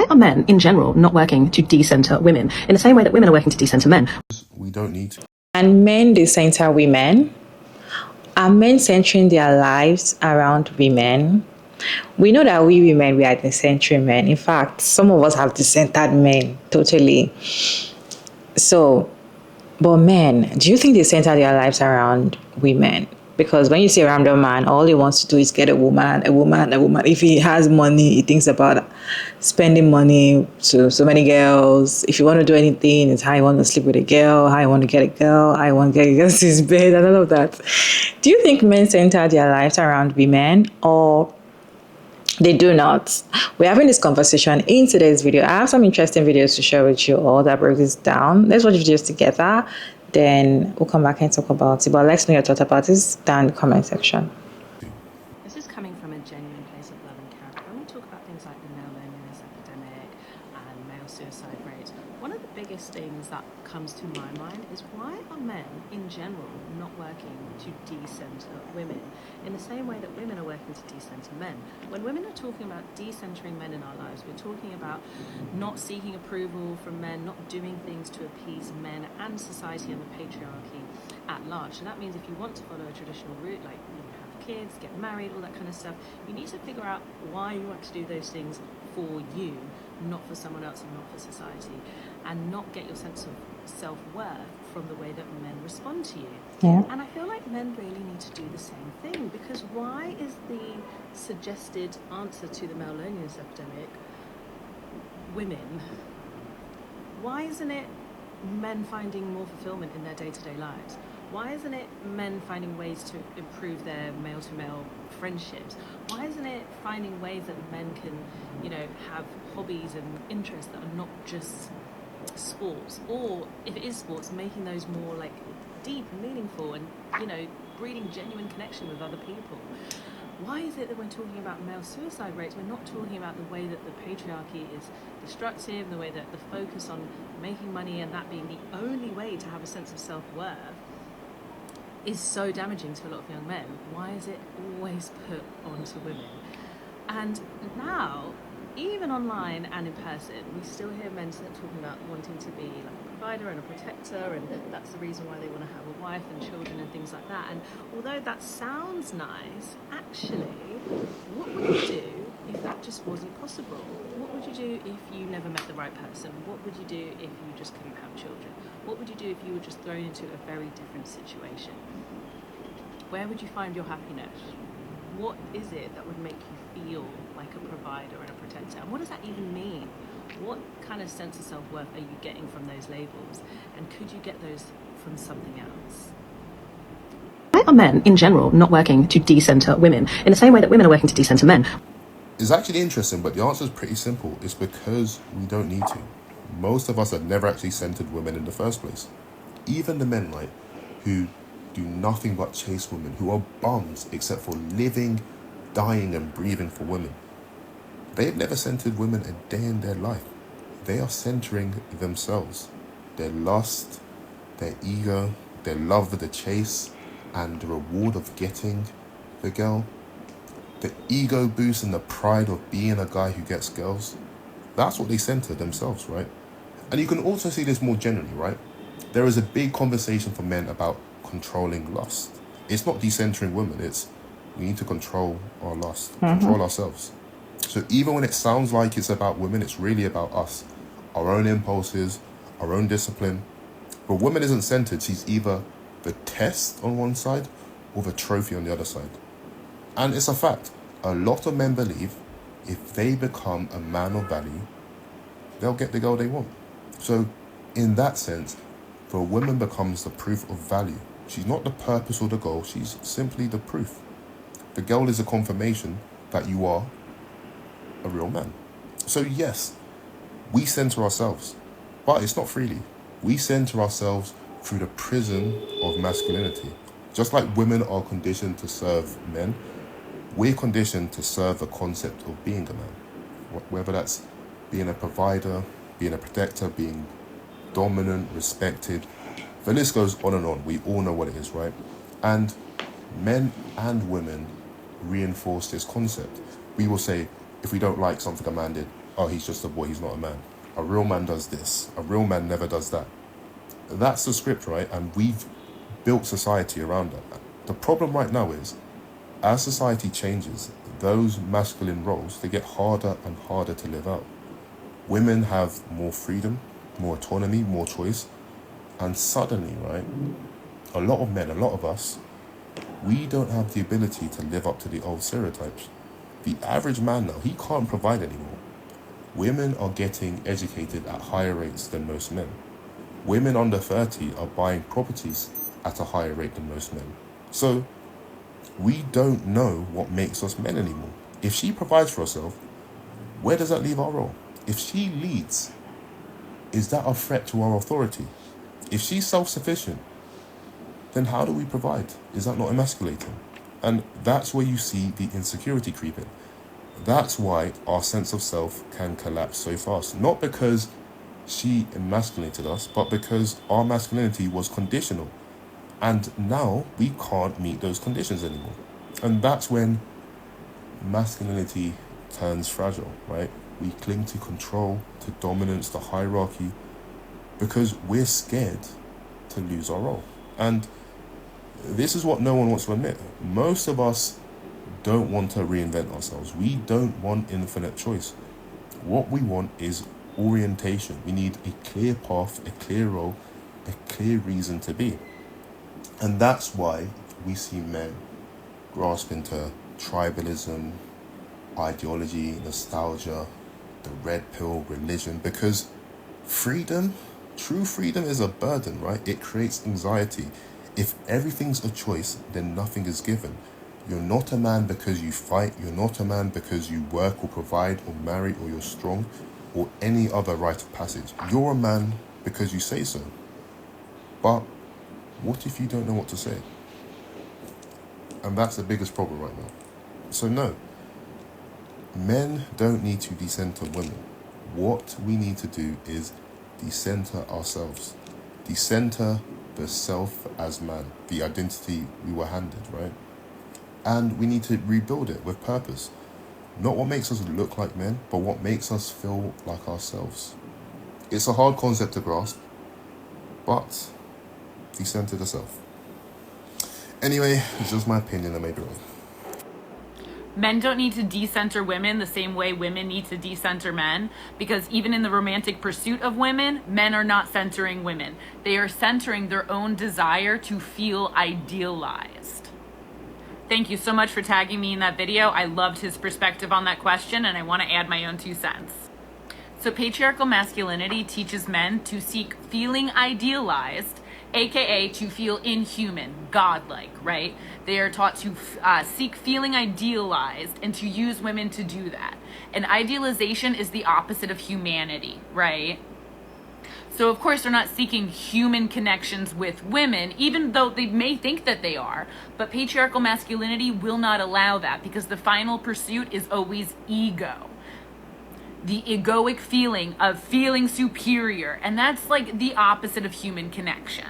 Why are men in general not working to decenter women in the same way that women are working to decenter men? We don't need to. And men decenter women? Are men centering their lives around women? We know that we women, we are decentering men. In fact, some of us have decentered men totally. So, but men, do you think they center their lives around women? Because when you say around a man, all he wants to do is get a woman, a woman, a woman. If he has money, he thinks about spending money to so many girls. If you want to do anything, it's how you want to sleep with a girl, how you want to get a girl, how you want to get against his bed, and all of that. Do you think men center their lives around women, or they do not? We're having this conversation in today's video. I have some interesting videos to share with you all that break this down. Let's watch videos together. Then we'll come back and talk about it. But let's know your thoughts about this down in the comment section. This is coming from a genuine place of love and care. When we talk about things like the male loneliness epidemic and male suicide rates, one of the biggest things that comes to my mind is why are men in general not working to decenter women in the same way that women are working to decenter men? When women are talking about decentering men in our lives, we're talking about not seeking approval from men, not doing things to appease men and society and the patriarchy at large. So that means if you want to follow a traditional route, like have kids, get married, all that kind of stuff, you need to figure out why you want to do those things for you, not for someone else and not for society, and not get your sense of self-worth from the way that men respond to you. Yeah. And I feel like men really need to do the same thing, because why is the suggested answer to the male loneliness epidemic women? Why isn't it men finding more fulfillment in their day-to-day lives? Why isn't it men finding ways to improve their male-to-male friendships? Why isn't it finding ways that men can, have hobbies and interests that are not just sports? Or if it is sports, making those more like deep and meaningful and, breeding genuine connection with other people. Why is it that when talking about male suicide rates, we're not talking about the way that the patriarchy is destructive, the way that the focus on making money and that being the only way to have a sense of self-worth is so damaging to a lot of young men? Why is it always put onto women? And now, even online and in person, we still hear men talking about wanting to be like a provider and a protector, and that's the reason why they want to have a wife and children and things like that. And although that sounds nice, actually, what would you do if that just wasn't possible? What would you do if you never met the right person? What would you do if you just couldn't have children? What would you do if you were just thrown into a very different situation? Where would you find your happiness? What is it that would make you feel like a provider and a protector? And what does that even mean? What kind of sense of self-worth are you getting from those labels? And could you get those from something else? Why are men in general not working to decenter women in the same way that women are working to decenter men? It's actually interesting, but the answer is pretty simple. It's because we don't need to. Most of us have never actually centered women in the first place. Even the men, who do nothing but chase women, who are bums except for living, dying and breathing for women. They've never centered women a day in their life. They are centering themselves, their lust, their ego, their love of the chase, and the reward of getting the girl. The ego boost and the pride of being a guy who gets girls. That's what they center themselves, right? And you can also see this more generally, right? There is a big conversation for men about controlling lust. It's not decentering women, it's we need to control our lust, control ourselves. So even when it sounds like it's about women, it's really about us, our own impulses, our own discipline. But woman isn't centered. She's either the test on one side or the trophy on the other side. And it's a fact. A lot of men believe if they become a man of value, they'll get the girl they want. So in that sense, the woman becomes the proof of value. She's not the purpose or the goal. She's simply the proof. The girl is a confirmation that you are a real man. So yes, we center ourselves, but it's not freely. We center ourselves through the prison of masculinity. Just like women are conditioned to serve men, we're conditioned to serve the concept of being a man. Whether that's being a provider, being a protector, being dominant, respected. The list goes on and on. We all know what it is, right? And men and women reinforce this concept. We will say, if we don't like something a man did, oh, he's just a boy, he's not a man. A real man does this. A real man never does that. That's the script, right? And we've built society around that. The problem right now is, as society changes, those masculine roles, they get harder and harder to live out. Women have more freedom, more autonomy, more choice. And suddenly, right, a lot of men, a lot of us, we don't have the ability to live up to the old stereotypes. The average man now, he can't provide anymore. Women are getting educated at higher rates than most men. Women under 30 are buying properties at a higher rate than most men. So we don't know what makes us men anymore. If she provides for herself, where does that leave our role? If she leads, is that a threat to our authority? If she's self-sufficient, then how do we provide? Is that not emasculating? And that's where you see the insecurity creeping. That's why our sense of self can collapse so fast. Not because she emasculated us, but because our masculinity was conditional. And now we can't meet those conditions anymore. And that's when masculinity turns fragile, right? We cling to control, to dominance, to hierarchy, because we're scared to lose our role. And this is what no one wants to admit. Most of us don't want to reinvent ourselves. We don't want infinite choice. What we want is orientation. We need a clear path, a clear role, a clear reason to be. And that's why we see men grasp into tribalism, ideology, nostalgia, the red pill, religion, because freedom, true freedom, is a burden, right? It creates anxiety. If everything's a choice, then nothing is given. You're not a man because you fight. You're not a man because you work or provide or marry or you're strong or any other rite of passage. You're a man because you say so. But what if you don't know what to say? And that's the biggest problem right now. So no, men don't need to decenter women. What we need to do is decenter ourselves. Decenter the self as man, the identity we were handed, right? And we need to rebuild it with purpose. Not what makes us look like men, but what makes us feel like ourselves. It's a hard concept to grasp, but decenter the self. Anyway, it's just my opinion, I may be wrong. Men don't need to decenter women the same way women need to decenter men, because even in the romantic pursuit of women, men are not centering women. They are centering their own desire to feel idealized. Thank you so much for tagging me in that video. I loved his perspective on that question, and I want to add my own 2 cents. So patriarchal masculinity teaches men to seek feeling idealized, aka to feel inhuman, godlike, right? They are taught to seek feeling idealized and to use women to do that. And idealization is the opposite of humanity, right? So of course they're not seeking human connections with women, even though they may think that they are, but patriarchal masculinity will not allow that, because the final pursuit is always ego. The egoic feeling of feeling superior, and that's like the opposite of human connection.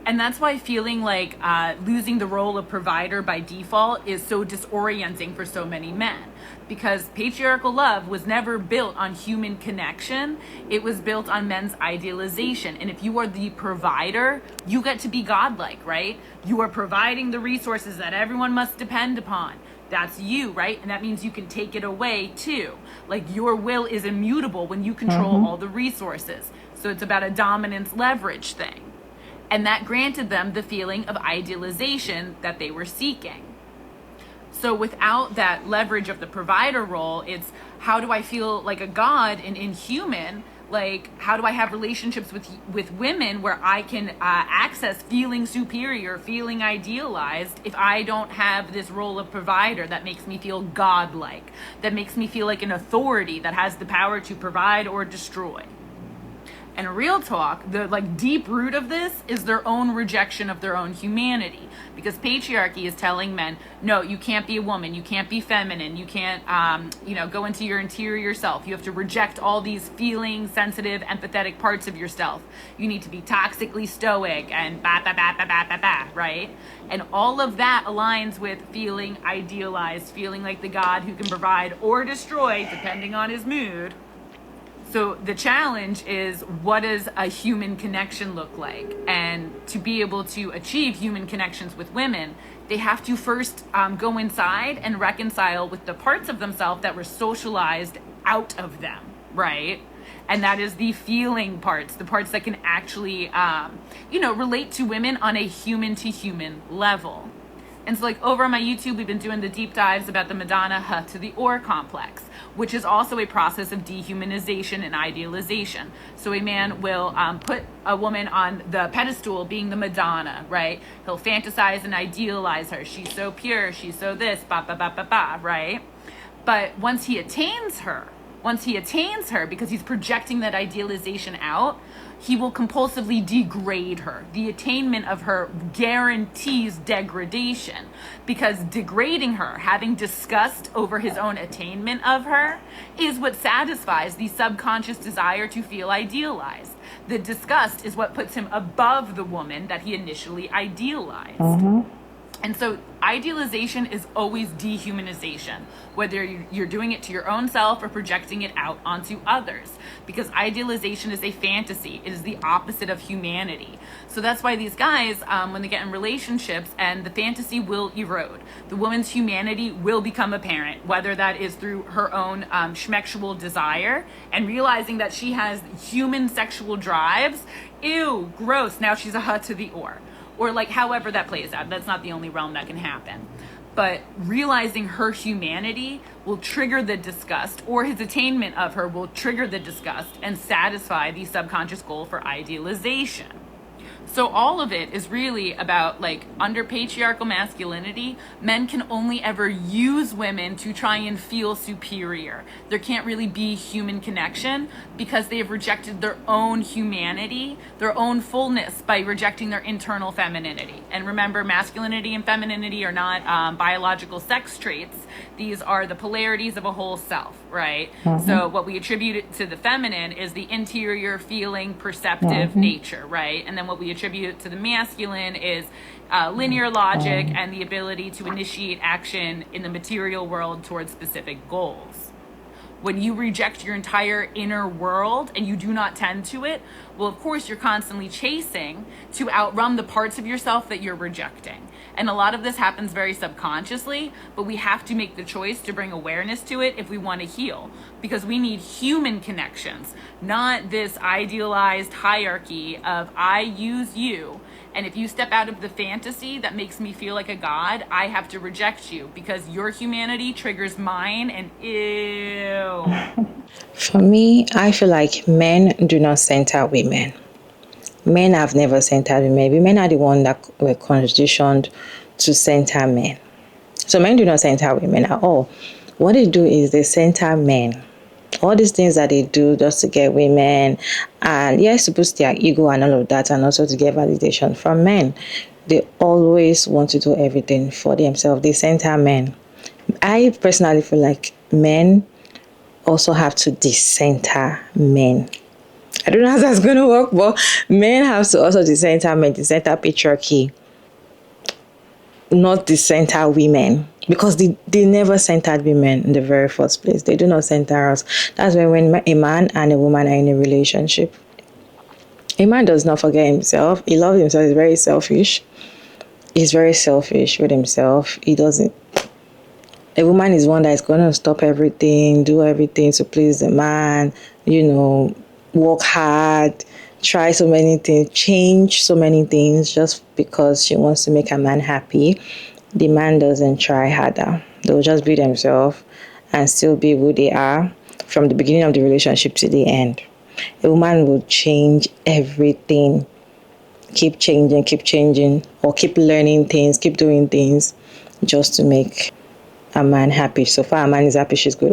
And that's why feeling like losing the role of provider by default is so disorienting for so many men. Because patriarchal love was never built on human connection. It was built on men's idealization. And if you are the provider, you get to be godlike, right? You are providing the resources that everyone must depend upon. That's you, right? And that means you can take it away too. Like your will is immutable when you control all the resources. So it's about a dominance leverage thing. And that granted them the feeling of idealization that they were seeking. So without that leverage of the provider role, it's how do I feel like a god and inhuman? Like, how do I have relationships with women where I can access feeling superior, feeling idealized, if I don't have this role of provider that makes me feel godlike, that makes me feel like an authority that has the power to provide or destroy? And real talk, the like deep root of this is their own rejection of their own humanity. Because patriarchy is telling men, no, you can't be a woman, you can't be feminine, you can't, go into your interior self. You have to reject all these feeling, sensitive, empathetic parts of yourself. You need to be toxically stoic and right? And all of that aligns with feeling idealized, feeling like the God who can provide or destroy, depending on his mood. So the challenge is, what does a human connection look like? And to be able to achieve human connections with women, they have to first go inside and reconcile with the parts of themselves that were socialized out of them, right? And that is the feeling parts, the parts that can actually, relate to women on a human to human level. And so like over on my YouTube, we've been doing the deep dives about the Madonna H to the Or complex, which is also a process of dehumanization and idealization. So a man will put a woman on the pedestal being the Madonna, right? He'll fantasize and idealize her. She's so pure, she's so this, right? But once he attains her, because he's projecting that idealization out, he will compulsively degrade her. The attainment of her guarantees degradation, because degrading her, having disgust over his own attainment of her, is what satisfies the subconscious desire to feel idealized. The disgust is what puts him above the woman that he initially idealized. And so idealization is always dehumanization, whether you're doing it to your own self or projecting it out onto others, because idealization is a fantasy. It is the opposite of humanity. So that's why these guys, when they get in relationships, and the fantasy will erode, the woman's humanity will become apparent, whether that is through her own schmexual desire and realizing that she has human sexual drives. Ew, gross. Now she's a H to the or like however that plays out. That's not the only realm that can happen. But realizing her humanity will trigger the disgust, or his attainment of her will trigger the disgust and satisfy the subconscious goal for idealization. So all of it is really about, like, under patriarchal masculinity, men can only ever use women to try and feel superior. There can't really be human connection because they have rejected their own humanity, their own fullness, by rejecting their internal femininity. And remember, masculinity and femininity are not biological sex traits. These are the polarities of a whole self, right? So what we attribute to the feminine is the interior feeling, perceptive nature, right? And then what we attribute to the masculine is linear logic and the ability to initiate action in the material world towards specific goals. When you reject your entire inner world and you do not tend to it, well, of course, you're constantly chasing to outrun the parts of yourself that you're rejecting. And a lot of this happens very subconsciously, but we have to make the choice to bring awareness to it if we want to heal, because we need human connections, not this idealized hierarchy of I use you. And if you step out of the fantasy that makes me feel like a god, I have to reject you because your humanity triggers mine, and ew. For me, I feel like men do not center women. Men have never centered women. Women are the ones that were conditioned to center men. So men do not center women at all. What they do is they center men. All these things that they do just to get women, and yes, to boost their ego and all of that, and also to get validation from men. They always want to do everything for themselves. They center men. I personally feel like men also have to decenter men. I don't know how that's going to work, but men have to also decenter men, decenter patriarchy, not decenter women, because they never centered women in the very first place. They do not center us. That's why when a man and a woman are in a relationship, a man does not forget himself. He loves himself. He's very selfish. He's very selfish with himself. He doesn't. A woman is one that is going to stop everything, do everything to please the man, work hard, try so many things, change so many things just because she wants to make a man happy. The man doesn't try harder. They'll just be themselves and still be who they are from the beginning of the relationship to the end. A woman will change everything, keep changing, or keep learning things, keep doing things just to make a man happy. So far, a man is happy, she's good.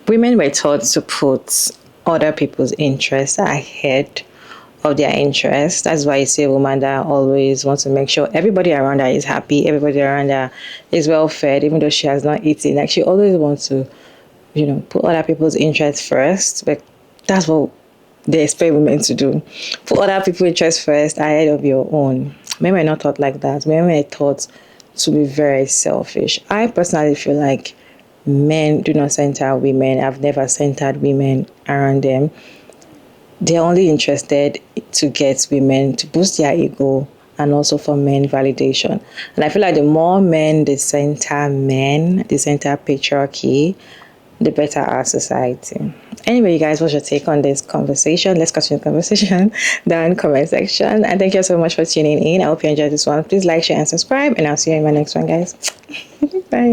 Women were taught to put other people's interests ahead of their interests. That's why you see a woman that always wants to make sure everybody around her is happy, everybody around her is well fed, even though she has not eaten. Like, she always wants to, put other people's interests first. But that's what they expect women to do. Put other people's interests first ahead of your own. Men were not taught like that. Men were taught to be very selfish. I personally feel like men do not center women. I've never centered women around them. They're only interested to get women to boost their ego and also for men validation. And I feel like the more men, they center patriarchy, the better our society. Anyway, you guys, what's your take on this conversation? Let's continue the conversation down in the comment section. And thank you so much for tuning in. I hope you enjoyed this one. Please like, share, and subscribe. And I'll see you in my next one, guys. Bye.